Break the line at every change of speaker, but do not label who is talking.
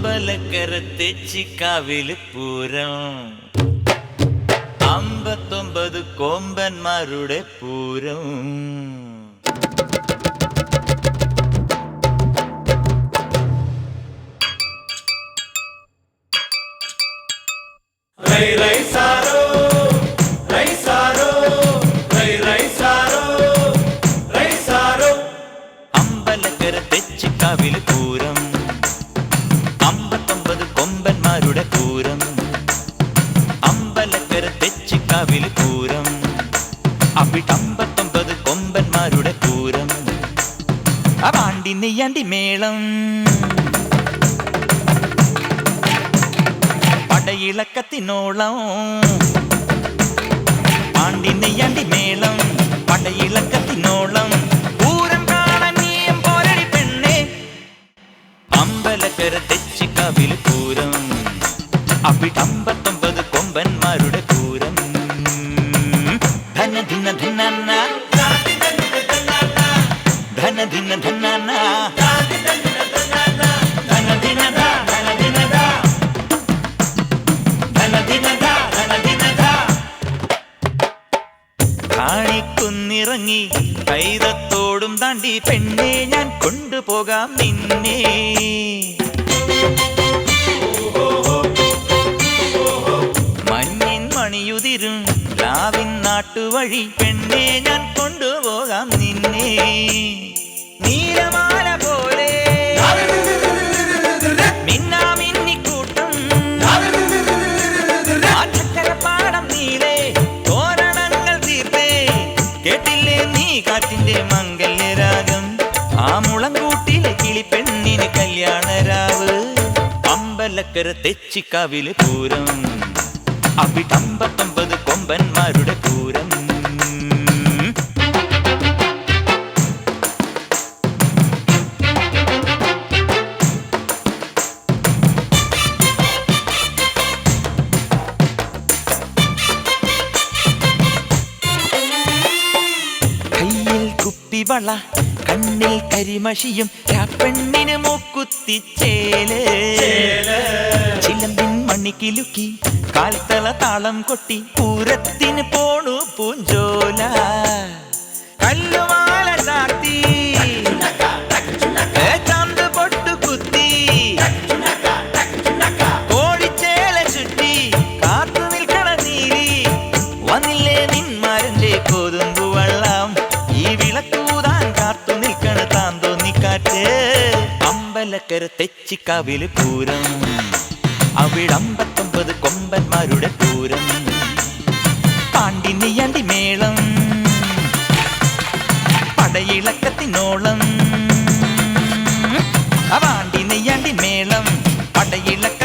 Ambalakkara തെച്ചിക്കാവില് Pooram 59 കൊമ്പന്മാരുടെ Pooram.
Rai rai saro, rai saro, rai rai saro, rai saro.
Ambalakkara തെച്ചിക്കാവില് Pooram 59 കൊമ്പന്മാരുടെ Pooram. Ambalakkara തെച്ചിക്കാവില് Pooram അവിടെ 59 കൊമ്പന്മാരുടെ പൂരം. അവാണ്ടി നെയ്യാണ്ടി മേളം പടയിളക്കത്തിനോളം. പാണ്ടി നെയ്യാണ്ടി മേളം പടയിളക്കത്തിനോളം. പൂരം കാണാൻ നീയം പോരടി പെണ്ണേ. അമ്പലക്കര തെച്ചിക്കാവില് പൂരം അവിടെ 59 കൊമ്പന്മാരുടെ പൂരം. ധന ധിന ധനാന ധന ധിന ധനാന ധന ധിന ധ ധന ധിന ധ ധന ധിന ധ ധന ധിന ധ. കാണിക്കുന്നിറങ്ങി കൈതത്തോടും താണ്ടി പെണ്ണെ ഞാൻ കൊണ്ടുപോകാം നിന്നെ. മഞ്ഞിൻ മണിയുതിരും രാവിൻ നാട്ടുവഴി പെണ്ണെ ഞാൻ കൊണ്ടുപോകാം നിന്നെ. നീലമാല പോലെ മിന്നാമിന്നിക്കൂട്ടം ചക്കരപ്പാടം നീലേ തോരണങ്ങൾ തീർത്തേ. കേട്ടില്ലേ നീ കാറ്റിന്റെ മംഗല്യരാഗം. ആ മുളങ്കൂട്ടിലെ കിളിപ്പെണ്ണിന് കല്യാണരാവ്. അമ്പലക്കര തെച്ചിക്കാവില് പൂരം അവിടെ 59 കൊമ്പന്മാരുടെ പൂരം. കയ്യിൽ കുപ്പിവള കണ്ണിൽ കരിമഷിയും പെണ്ണിന് മൂക്കുത്തിച്ചേല്. ചിലമ്പിൻ മണിക്കിലുക്കി കാൽത്തള താളം കൊട്ടി പൂരത്തിന് പോണു പൂഞ്ചോല. കല്ലുമാല ചാത്തി ചന്ത് പൊട്ടു കുത്തി കോഴിച്ചേല ചുറ്റി കാത്തു നിൽക്കണ നീരി. വന്നില്ലേ നിന്മാരന്റെ കോതുമ്പു വള്ളം ഈ വിളക്കൂതാൻ കാത്തു നിൽക്കണ താൻ തോന്നിക്കാറ്റ്. അമ്പലക്കര തെച്ചിക്കാവില് പൂരം അവിടെ 59 കൊമ്പന്മാരുടെ പൂരം. പാണ്ടി നെയ്യാണ്ടി മേളം പടയിളക്കത്തിനോളം. പാണ്ടി നെയ്യാണ്ടി മേളം പടയിളക്ക